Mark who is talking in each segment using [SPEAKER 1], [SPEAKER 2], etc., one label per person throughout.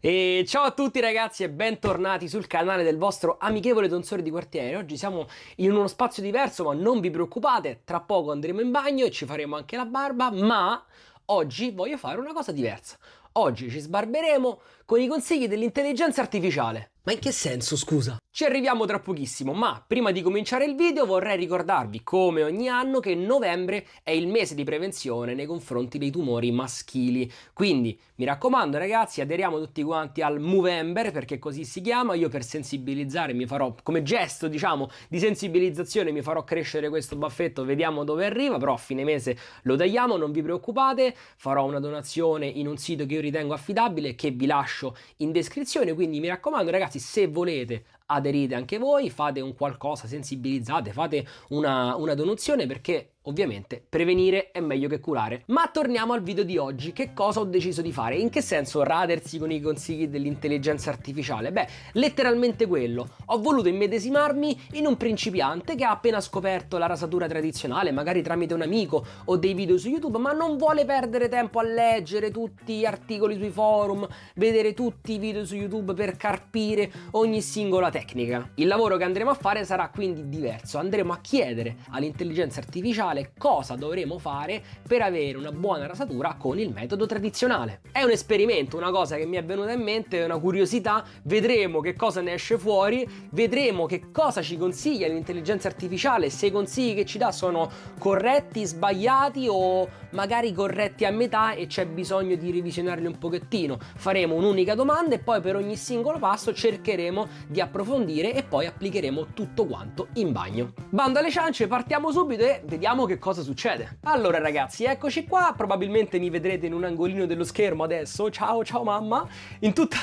[SPEAKER 1] E ciao a tutti ragazzi e bentornati sul canale del vostro amichevole tonsore di quartiere. Oggi siamo in uno spazio diverso, ma non vi preoccupate, tra poco andremo in bagno e ci faremo anche la barba, ma oggi voglio fare una cosa diversa. Oggi ci sbarberemo con i consigli dell'intelligenza artificiale. Ma in che senso, scusa? Ci arriviamo tra pochissimo, ma prima di cominciare il video vorrei ricordarvi, come ogni anno, che novembre è il mese di prevenzione nei confronti dei tumori maschili. Quindi, mi raccomando ragazzi, aderiamo tutti quanti al Movember, perché così si chiama. Io per sensibilizzare mi farò, come gesto diciamo, di sensibilizzazione mi farò crescere questo baffetto, vediamo dove arriva, però a fine mese lo tagliamo, non vi preoccupate. Farò una donazione in un sito che io ritengo affidabile, che vi lascio in descrizione, quindi mi raccomando ragazzi, se volete aderite anche voi, fate un qualcosa, sensibilizzate, fate una donazione, perché ovviamente prevenire è meglio che curare. Ma torniamo al video di oggi. Che cosa ho deciso di fare? In che senso radersi con i consigli dell'intelligenza artificiale? Beh, letteralmente quello. Ho voluto immedesimarmi in un principiante che ha appena scoperto la rasatura tradizionale, magari tramite un amico o dei video su YouTube, ma non vuole perdere tempo a leggere tutti gli articoli sui forum, vedere tutti i video su YouTube per carpire ogni singola tecnica. Il lavoro che andremo a fare sarà quindi diverso. Andremo a chiedere all'intelligenza artificiale cosa dovremo fare per avere una buona rasatura con il metodo tradizionale. È un esperimento, una cosa che mi è venuta in mente, è una curiosità, vedremo che cosa ne esce fuori, vedremo che cosa ci consiglia l'intelligenza artificiale, se i consigli che ci dà sono corretti, sbagliati o magari corretti a metà e c'è bisogno di revisionarli un pochettino. Faremo un'unica domanda e poi per ogni singolo passo cercheremo di approfondire e poi applicheremo tutto quanto in bagno. Bando alle ciance, partiamo subito e vediamo che cosa succede. Allora ragazzi, eccoci qua, probabilmente mi vedrete in un angolino dello schermo adesso, ciao mamma. In tutto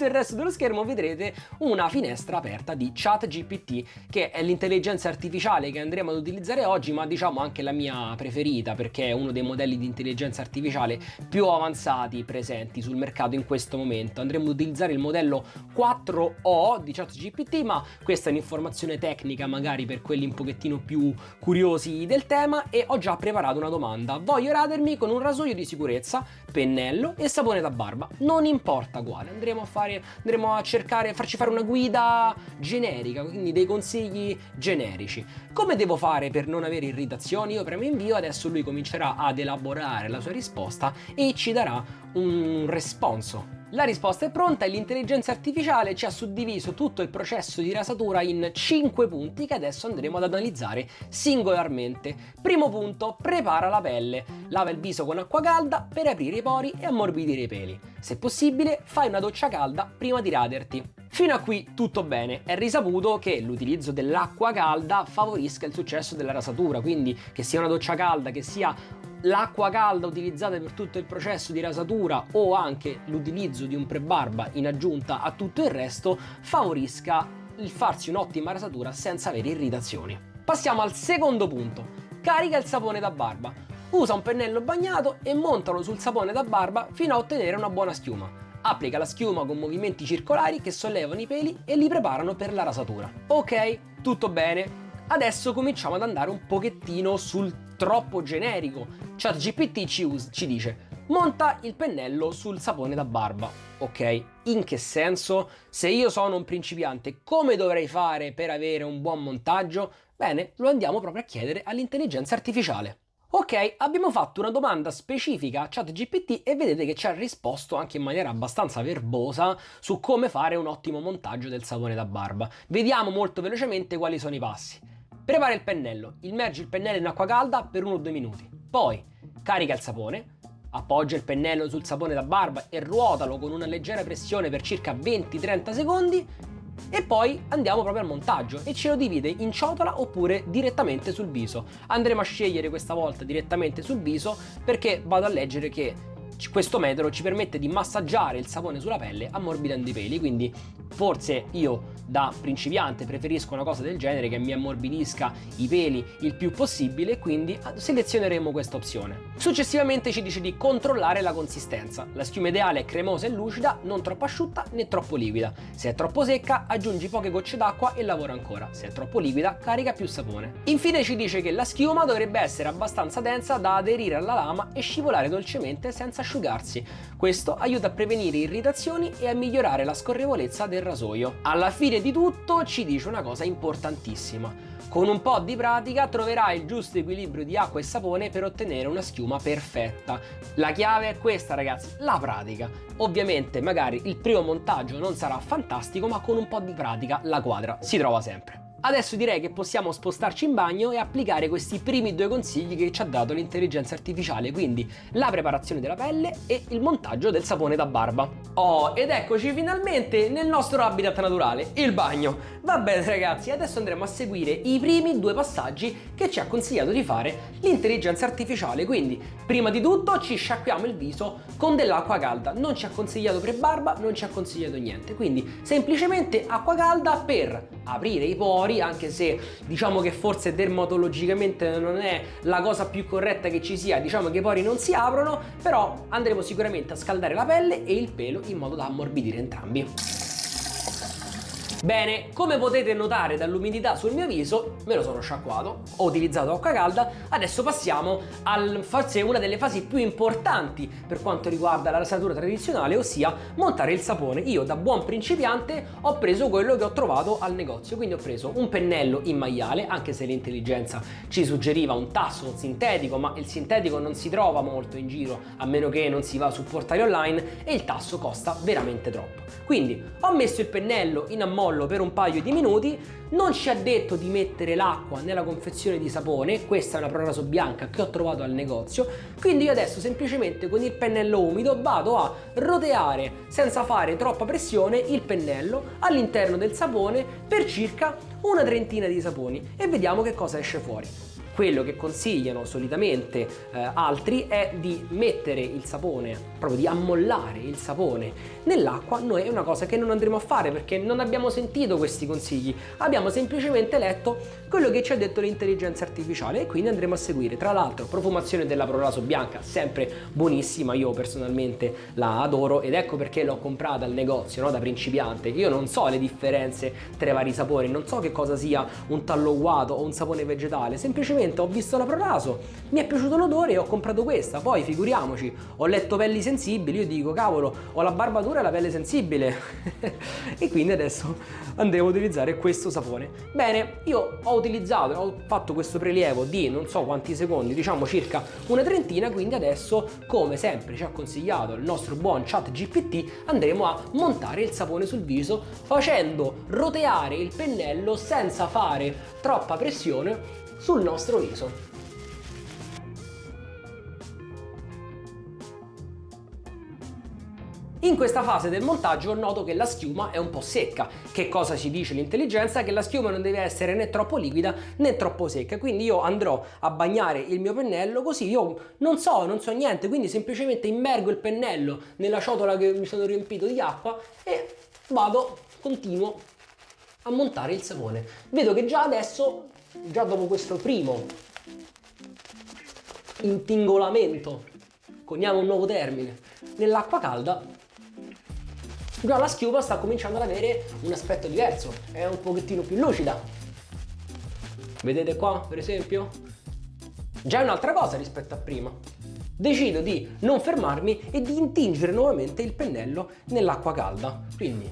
[SPEAKER 1] il resto dello schermo vedrete una finestra aperta di ChatGPT, che è l'intelligenza artificiale che andremo ad utilizzare oggi, ma diciamo anche la mia preferita, perché è uno dei modelli di intelligenza artificiale più avanzati presenti sul mercato in questo momento. Andremo ad utilizzare il modello 4O di ChatGPT, ma questa è un'informazione tecnica magari per quelli un pochettino più curiosi del tema, e ho già preparato una domanda. Voglio radermi con un rasoio di sicurezza, pennello e sapone da barba, non importa quale. Andremo a cercare, farci fare una guida generica, quindi dei consigli generici. Come devo fare per non avere irritazioni? Io premo invio, adesso lui comincerà ad elaborare la sua risposta e ci darà un responso. La risposta è pronta e l'intelligenza artificiale ci ha suddiviso tutto il processo di rasatura in 5 punti che adesso andremo ad analizzare singolarmente. Primo punto: prepara la pelle. Lava il viso con acqua calda per aprire i pori e ammorbidire i peli. Se possibile, fai una doccia calda prima di raderti. Fino a qui tutto bene. È risaputo che l'utilizzo dell'acqua calda favorisca il successo della rasatura, quindi che sia una doccia calda, che sia l'acqua calda utilizzata per tutto il processo di rasatura o anche l'utilizzo di un prebarba in aggiunta a tutto il resto favorisca il farsi un'ottima rasatura senza avere irritazioni. Passiamo al secondo punto. Carica il sapone da barba. Usa un pennello bagnato e montalo sul sapone da barba fino a ottenere una buona schiuma. Applica la schiuma con movimenti circolari che sollevano i peli e li preparano per la rasatura. Ok, tutto bene. Adesso cominciamo ad andare un pochettino sul troppo generico. ChatGPT ci dice: monta il pennello sul sapone da barba. Ok, in che senso? Se io sono un principiante, come dovrei fare per avere un buon montaggio? Bene, lo andiamo proprio a chiedere all'intelligenza artificiale. Ok, abbiamo fatto una domanda specifica a ChatGPT e vedete che ci ha risposto anche in maniera abbastanza verbosa su come fare un ottimo montaggio del sapone da barba. Vediamo molto velocemente quali sono i passi. Prepara il pennello, immergi il pennello in acqua calda per 1 o 2 minuti. Poi carica il sapone, appoggia il pennello sul sapone da barba e ruotalo con una leggera pressione per circa 20-30 secondi. E poi andiamo proprio al montaggio e ce lo divide in ciotola oppure direttamente sul viso. Andremo a scegliere questa volta direttamente sul viso, perché vado a leggere che questo metodo ci permette di massaggiare il sapone sulla pelle ammorbidendo i peli, quindi forse io da principiante preferisco una cosa del genere che mi ammorbidisca i peli il più possibile, quindi selezioneremo questa opzione. Successivamente ci dice di controllare la consistenza. La schiuma ideale è cremosa e lucida, non troppo asciutta né troppo liquida. Se è troppo secca, aggiungi poche gocce d'acqua e lavora ancora. Se è troppo liquida, carica più sapone. Infine ci dice che la schiuma dovrebbe essere abbastanza densa da aderire alla lama e scivolare dolcemente senza asciugarsi. Questo aiuta a prevenire irritazioni e a migliorare la scorrevolezza del rasoio. Alla fine di tutto ci dice una cosa importantissima. Con un po' di pratica troverai il giusto equilibrio di acqua e sapone per ottenere una schiuma perfetta. La chiave è questa, ragazzi, la pratica. Ovviamente magari il primo montaggio non sarà fantastico, ma con un po' di pratica la quadra si trova sempre. Adesso direi che possiamo spostarci in bagno e applicare questi primi due consigli che ci ha dato l'intelligenza artificiale, quindi la preparazione della pelle e il montaggio del sapone da barba. Oh, ed eccoci finalmente nel nostro habitat naturale, il bagno. Va bene ragazzi, adesso andremo a seguire i primi due passaggi che ci ha consigliato di fare l'intelligenza artificiale, quindi prima di tutto ci sciacquiamo il viso con dell'acqua calda, non ci ha consigliato pre-barba, non ci ha consigliato niente, quindi semplicemente acqua calda per aprire i pori, anche se diciamo che forse dermatologicamente non è la cosa più corretta che ci sia, diciamo che i pori non si aprono, però andremo sicuramente a scaldare la pelle e il pelo in modo da ammorbidire entrambi. Bene, come potete notare dall'umidità sul mio viso, me lo sono sciacquato, ho utilizzato acqua calda, adesso passiamo a forse una delle fasi più importanti per quanto riguarda la rasatura tradizionale, ossia montare il sapone. Io da buon principiante ho preso quello che ho trovato al negozio, quindi ho preso un pennello in maiale, anche se l'intelligenza ci suggeriva un tasso sintetico, ma il sintetico non si trova molto in giro, a meno che non si va su portali online, e il tasso costa veramente troppo. Quindi ho messo il pennello in ammollo per un paio di minuti, non ci ha detto di mettere l'acqua nella confezione di sapone, questa è una Proraso bianca che ho trovato al negozio, quindi io adesso semplicemente con il pennello umido vado a roteare senza fare troppa pressione il pennello all'interno del sapone per circa una trentina di saponi e vediamo che cosa esce fuori. Quello che consigliano solitamente altri è di mettere il sapone, proprio di ammollare il sapone nell'acqua. Noi è una cosa che non andremo a fare perché non abbiamo sentito questi consigli, abbiamo semplicemente letto quello che ci ha detto l'intelligenza artificiale e quindi andremo a seguire. Tra l'altro profumazione della Proraso bianca, sempre buonissima, io personalmente la adoro ed ecco perché l'ho comprata al negozio, no? Da principiante. Io non so le differenze tra i vari sapori, non so che cosa sia un talloguato o un sapone vegetale, semplicemente ho visto la Proraso, mi è piaciuto l'odore e ho comprato questa. Poi figuriamoci, ho letto pelli sensibili, io dico cavolo, ho la barba dura e la pelle sensibile e quindi adesso andremo a utilizzare questo sapone. Bene, io ho fatto questo prelievo di non so quanti secondi, diciamo circa una trentina, quindi adesso come sempre ci ha consigliato il nostro buon ChatGPT andremo a montare il sapone sul viso facendo roteare il pennello senza fare troppa pressione sul nostro viso. In questa fase del montaggio noto che la schiuma è un po' secca. Che cosa ci dice l'intelligenza? Che la schiuma non deve essere né troppo liquida né troppo secca, quindi io andrò a bagnare il mio pennello così io non so niente, quindi semplicemente immergo il pennello nella ciotola che mi sono riempito di acqua e continuo a montare il sapone. Vedo che già adesso, già dopo questo primo intingolamento, coniamo un nuovo termine, nell'acqua calda, già la schiuma sta cominciando ad avere un aspetto diverso, è un pochettino più lucida. Vedete qua, per esempio? Già è un'altra cosa rispetto a prima. Decido di non fermarmi e di intingere nuovamente il pennello nell'acqua calda. Quindi,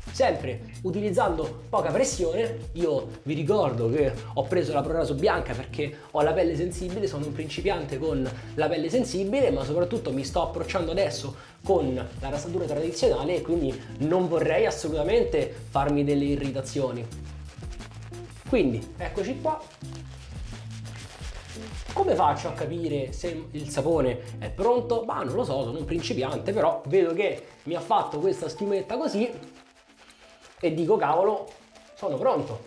[SPEAKER 1] sempre utilizzando poca pressione. Io vi ricordo che ho preso la Proraso bianca perché ho la pelle sensibile, sono un principiante con la pelle sensibile, ma soprattutto mi sto approcciando adesso con la rasatura tradizionale e quindi non vorrei assolutamente farmi delle irritazioni. Quindi, eccoci qua. Come faccio a capire se il sapone è pronto? Bah, non lo so, sono un principiante, però vedo che mi ha fatto questa schiumetta così e dico cavolo, sono pronto.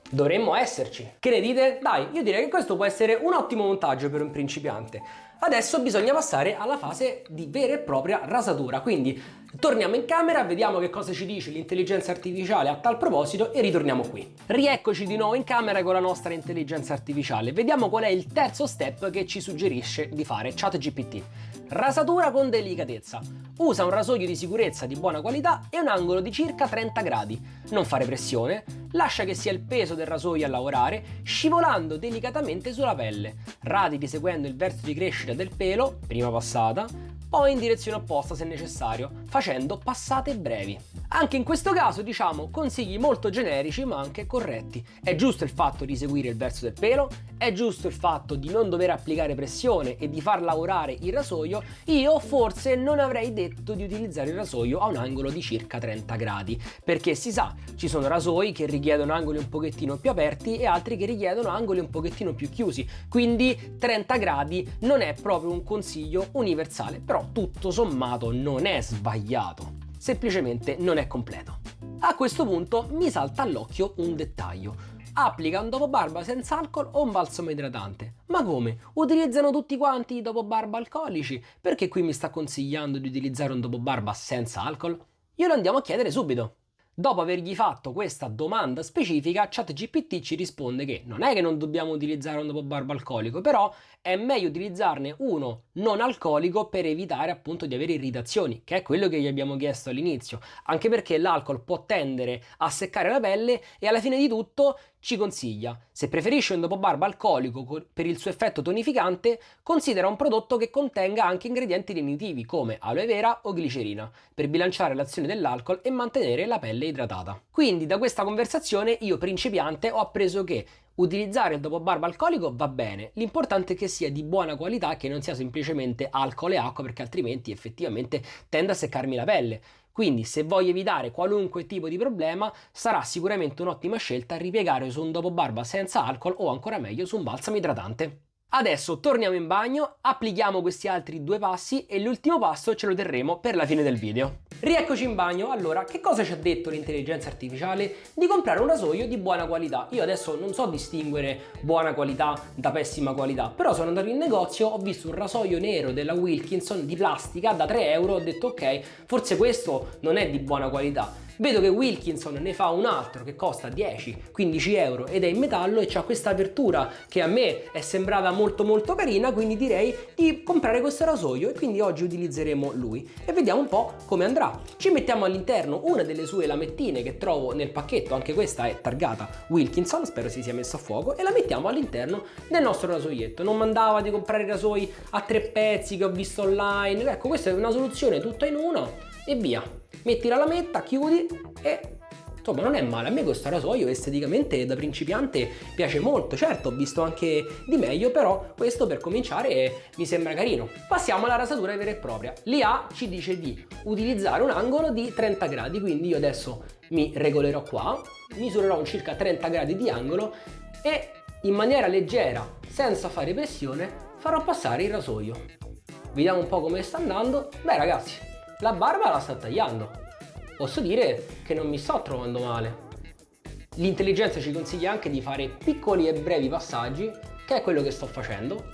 [SPEAKER 1] Dovremmo esserci. Che ne dite? Dai, io direi che questo può essere un ottimo montaggio per un principiante. Adesso bisogna passare alla fase di vera e propria rasatura, quindi torniamo in camera, vediamo che cosa ci dice l'intelligenza artificiale a tal proposito e ritorniamo qui. Rieccoci di nuovo in camera con la nostra intelligenza artificiale, vediamo qual è il terzo step che ci suggerisce di fare ChatGPT. Rasatura con delicatezza. Usa un rasoio di sicurezza di buona qualità e un angolo di circa 30 gradi. Non fare pressione, lascia che sia il peso del rasoio a lavorare, scivolando delicatamente sulla pelle. Raditi seguendo il verso di crescita del pelo, prima passata, poi in direzione opposta se necessario, facendo passate brevi. Anche in questo caso diciamo consigli molto generici ma anche corretti. È giusto il fatto di seguire il verso del pelo, è giusto il fatto di non dover applicare pressione e di far lavorare il rasoio. Io forse non avrei detto di utilizzare il rasoio a un angolo di circa 30 gradi, perché si sa, ci sono rasoi che richiedono angoli un pochettino più aperti e altri che richiedono angoli un pochettino più chiusi, quindi 30 gradi non è proprio un consiglio universale, però tutto sommato non è sbagliato, semplicemente non è completo. A questo punto mi salta all'occhio un dettaglio. Applica un dopobarba senza alcol o un balsamo idratante. Ma come? Utilizzano tutti quanti i dopobarba alcolici? Perché qui mi sta consigliando di utilizzare un dopobarba senza alcol? Glielo andiamo a chiedere subito. Dopo avergli fatto questa domanda specifica, ChatGPT ci risponde che non è che non dobbiamo utilizzare un dopobarba alcolico, però è meglio utilizzarne uno non alcolico per evitare appunto di avere irritazioni, che è quello che gli abbiamo chiesto all'inizio, anche perché l'alcol può tendere a seccare la pelle e alla fine di tutto ci consiglia, se preferisci un dopobarba alcolico per il suo effetto tonificante, considera un prodotto che contenga anche ingredienti lenitivi come aloe vera o glicerina, per bilanciare l'azione dell'alcol e mantenere la pelle idratata. Quindi da questa conversazione io principiante ho appreso che utilizzare il dopobarba alcolico va bene, l'importante è che sia di buona qualità e che non sia semplicemente alcol e acqua, perché altrimenti effettivamente tende a seccarmi la pelle. Quindi se voglio evitare qualunque tipo di problema sarà sicuramente un'ottima scelta ripiegare su un dopobarba senza alcol o ancora meglio su un balsamo idratante. Adesso torniamo in bagno, applichiamo questi altri due passi e l'ultimo passo ce lo terremo per la fine del video. Rieccoci in bagno, allora che cosa ci ha detto l'intelligenza artificiale? Di comprare un rasoio di buona qualità. Io adesso non so distinguere buona qualità da pessima qualità, però sono andato in negozio, ho visto un rasoio nero della Wilkinson di plastica da 3 euro, ho detto ok, forse questo non è di buona qualità. Vedo che Wilkinson ne fa un altro che costa 10-15 euro ed è in metallo e c'ha questa apertura che a me è sembrata molto carina, quindi direi di comprare questo rasoio e quindi oggi utilizzeremo lui e vediamo un po' come andrà. Ci mettiamo all'interno una delle sue lamettine che trovo nel pacchetto, anche questa è targata Wilkinson, spero si sia messa a fuoco, e la mettiamo all'interno del nostro rasoietto. Non mandava di comprare i rasoi a 3 pezzi che ho visto online, ecco questa è una soluzione tutta in una e via. Metti la lametta, chiudi e insomma non è male. A me questo rasoio esteticamente da principiante piace molto. Certo ho visto anche di meglio, però questo per cominciare mi sembra carino. Passiamo alla rasatura vera e propria. L'IA ci dice di utilizzare un angolo di 30 gradi, quindi io adesso mi regolerò qua, misurerò un circa 30 gradi di angolo e in maniera leggera, senza fare pressione, farò passare il rasoio. Vediamo un po' come sta andando. Beh ragazzi, la barba la sta tagliando. Posso dire che non mi sto trovando male. L'intelligenza ci consiglia anche di fare piccoli e brevi passaggi, che è quello che sto facendo.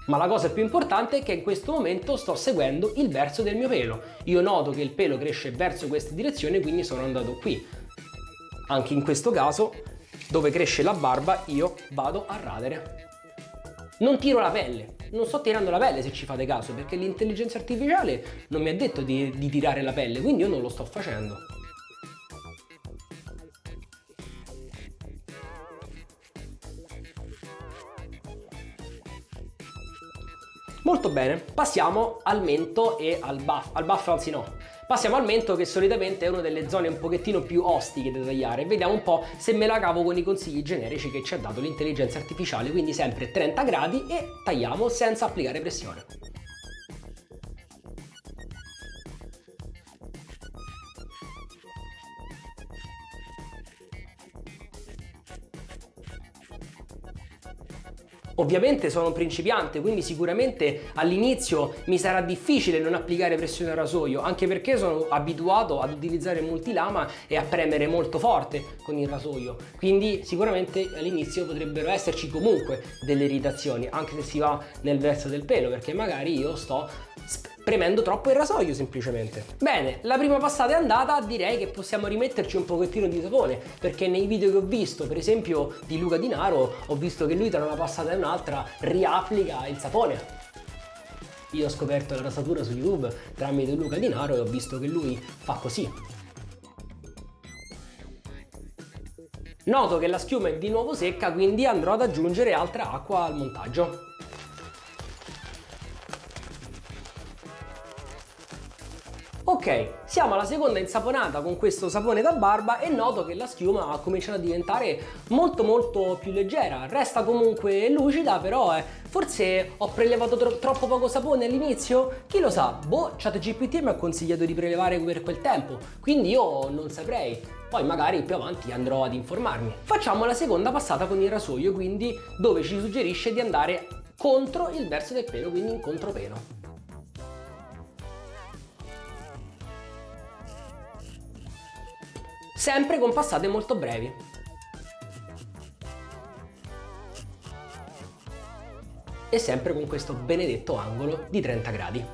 [SPEAKER 1] Ma la cosa più importante è che in questo momento sto seguendo il verso del mio pelo. Io noto che il pelo cresce verso questa direzione, quindi sono andato qui. Anche in questo caso, dove cresce la barba, io vado a radere. Non tiro la pelle, non sto tirando la pelle se ci fate caso, perché l'intelligenza artificiale non mi ha detto di tirare la pelle, quindi io non lo sto facendo. Molto bene, passiamo al mento e al baffo anzi no. Passiamo al mento che solitamente è una delle zone un pochettino più ostiche da tagliare. Vediamo un po' se me la cavo con i consigli generici che ci ha dato l'intelligenza artificiale, quindi sempre 30 gradi e tagliamo senza applicare pressione. Ovviamente sono un principiante, quindi sicuramente all'inizio mi sarà difficile non applicare pressione al rasoio, anche perché sono abituato ad utilizzare il multilama e a premere molto forte con il rasoio, quindi sicuramente all'inizio potrebbero esserci comunque delle irritazioni, anche se si va nel verso del pelo, perché magari io sto premendo troppo il rasoio semplicemente. Bene, la prima passata è andata, direi che possiamo rimetterci un pochettino di sapone, perché nei video che ho visto, per esempio di Luca Di Naro, ho visto che lui tra una passata e un'altra riapplica il sapone. Io ho scoperto la rasatura su YouTube tramite Luca Di Naro e ho visto che lui fa così. Noto che la schiuma è di nuovo secca, quindi andrò ad aggiungere altra acqua al montaggio. Ok, siamo alla seconda insaponata con questo sapone da barba e noto che la schiuma ha cominciato a diventare molto più leggera. Resta comunque lucida, però forse ho prelevato troppo poco sapone all'inizio? Chi lo sa? Boh, ChatGPT mi ha consigliato di prelevare per quel tempo, quindi io non saprei. Poi magari più avanti andrò ad informarmi. Facciamo la seconda passata con il rasoio, quindi dove ci suggerisce di andare contro il verso del pelo, quindi in contropelo. Sempre con passate molto brevi. E sempre con questo benedetto angolo di 30 gradi.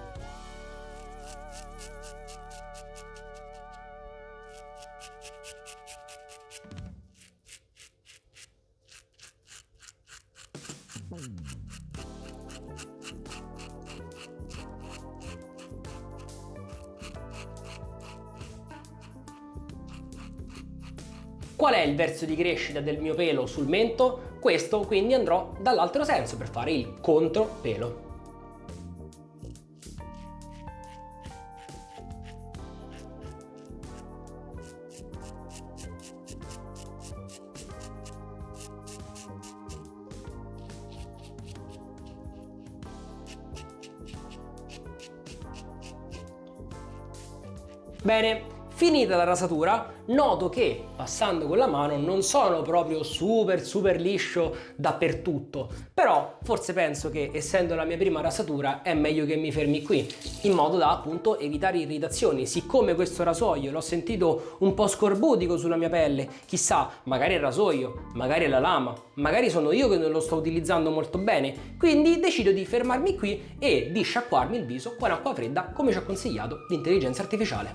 [SPEAKER 1] Qual è il verso di crescita del mio pelo sul mento? Questo, quindi andrò dall'altro senso per fare il contropelo. Bene, finita la rasatura, noto che passando con la mano non sono proprio super liscio dappertutto, però forse penso che essendo la mia prima rasatura è meglio che mi fermi qui, in modo da appunto evitare irritazioni. Siccome questo rasoio l'ho sentito un po' scorbutico sulla mia pelle, chissà, magari è il rasoio, magari è la lama, magari sono io che non lo sto utilizzando molto bene, quindi decido di fermarmi qui e di sciacquarmi il viso con acqua fredda come ci ha consigliato l'intelligenza artificiale.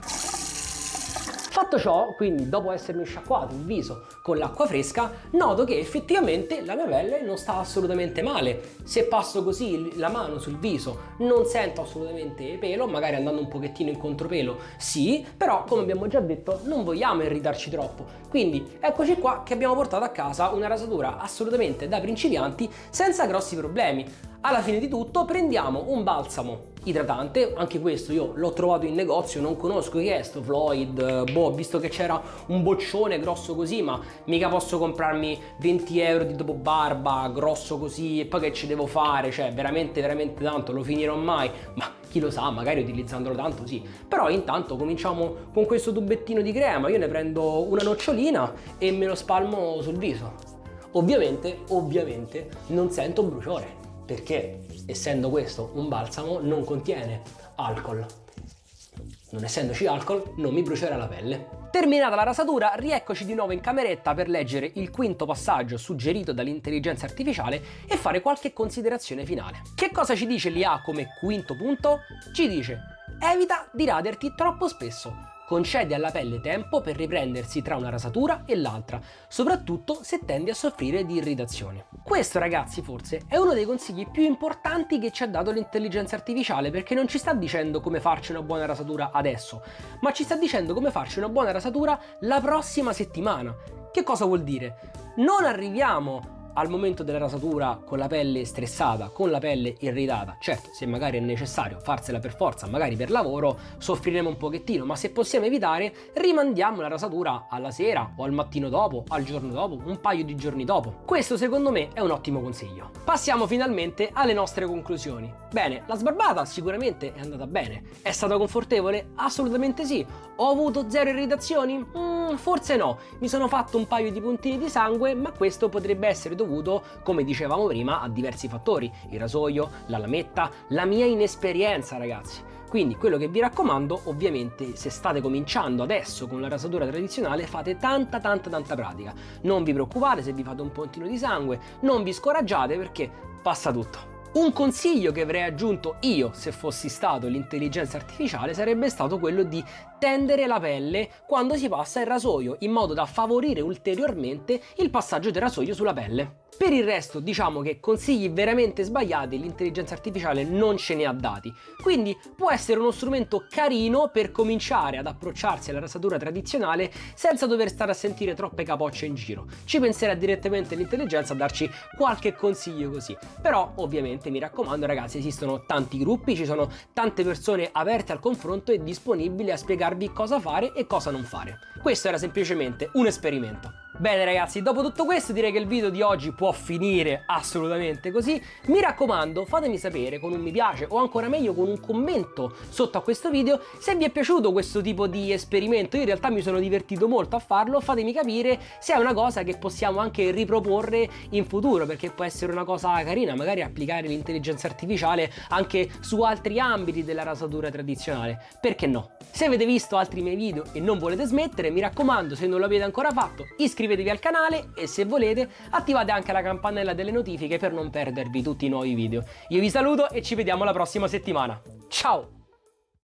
[SPEAKER 1] Fatto ciò, quindi dopo essermi sciacquato il viso con l'acqua fresca, noto che effettivamente la mia pelle non sta assolutamente male. Se passo così la mano sul viso non sento assolutamente pelo, magari andando un pochettino in contropelo sì, però come abbiamo già detto non vogliamo irritarci troppo. Quindi eccoci qua che abbiamo portato a casa una rasatura assolutamente da principianti senza grossi problemi. Alla fine di tutto prendiamo un balsamo idratante, anche questo io l'ho trovato in negozio, non conosco chi è sto Floyd, boh, ho visto che c'era un boccione grosso così, ma mica posso comprarmi 20 euro di dopo barba grosso così e poi che ci devo fare, cioè veramente tanto, lo finirò mai, ma chi lo sa, magari utilizzandolo tanto sì. Però intanto cominciamo con questo tubettino di crema, io ne prendo una nocciolina e me lo spalmo sul viso. Ovviamente non sento bruciore, perché essendo questo un balsamo non contiene alcol. Non essendoci alcol non mi brucerà la pelle. Terminata la rasatura, rieccoci di nuovo in cameretta per leggere il quinto passaggio suggerito dall'intelligenza artificiale e fare qualche considerazione finale. Che cosa ci dice l'IA come quinto punto? Ci dice: evita di raderti troppo spesso. Concede alla pelle tempo per riprendersi tra una rasatura e l'altra, soprattutto se tendi a soffrire di irritazioni. Questo, ragazzi, forse è uno dei consigli più importanti che ci ha dato l'intelligenza artificiale, perché non ci sta dicendo come farci una buona rasatura adesso, ma ci sta dicendo come farci una buona rasatura la prossima settimana. Che cosa vuol dire? Non arriviamo al momento della rasatura con la pelle stressata, con la pelle irritata. Certo, se magari è necessario farsela per forza, magari per lavoro, soffriremo un pochettino, ma se possiamo evitare, rimandiamo la rasatura alla sera o al mattino dopo, al giorno dopo, un paio di giorni dopo. Questo secondo me è un ottimo consiglio. Passiamo finalmente alle nostre conclusioni. Bene, la sbarbata sicuramente è andata bene. È stata confortevole? Assolutamente sì. Ho avuto zero irritazioni? Forse no. Mi sono fatto un paio di puntini di sangue, ma questo potrebbe essere dovuto dovuto, come dicevamo prima, a diversi fattori: il rasoio, la lametta, la mia inesperienza, ragazzi. Quindi quello che vi raccomando, ovviamente, se state cominciando adesso con la rasatura tradizionale, fate tanta pratica. Non vi preoccupate se vi fate un pontino di sangue, non vi scoraggiate perché passa tutto. Un consiglio che avrei aggiunto io se fossi stato l'intelligenza artificiale sarebbe stato quello di tendere la pelle quando si passa il rasoio, in modo da favorire ulteriormente il passaggio del rasoio sulla pelle. Per il resto, diciamo che consigli veramente sbagliati l'intelligenza artificiale non ce ne ha dati, quindi può essere uno strumento carino per cominciare ad approcciarsi alla rasatura tradizionale senza dover stare a sentire troppe capocce in giro. Ci penserà direttamente l'intelligenza a darci qualche consiglio così. Però ovviamente mi raccomando, ragazzi, esistono tanti gruppi, ci sono tante persone aperte al confronto e disponibili a spiegarvi cosa fare e cosa non fare. Questo era semplicemente un esperimento. Bene ragazzi, dopo tutto questo direi che il video di oggi può finire assolutamente così. Mi raccomando, fatemi sapere con un mi piace o ancora meglio con un commento sotto a questo video se vi è piaciuto questo tipo di esperimento. Io in realtà mi sono divertito molto a farlo, fatemi capire se è una cosa che possiamo anche riproporre in futuro, perché può essere una cosa carina, magari applicare l'intelligenza artificiale anche su altri ambiti della rasatura tradizionale. Perché no? Se avete visto altri miei video e non volete smettere, mi raccomando, se non lo avete ancora fatto, iscrivetevi al canale e se volete attivate anche la campanella delle notifiche per non perdervi tutti i nuovi video. Io vi saluto e ci vediamo la prossima settimana. Ciao!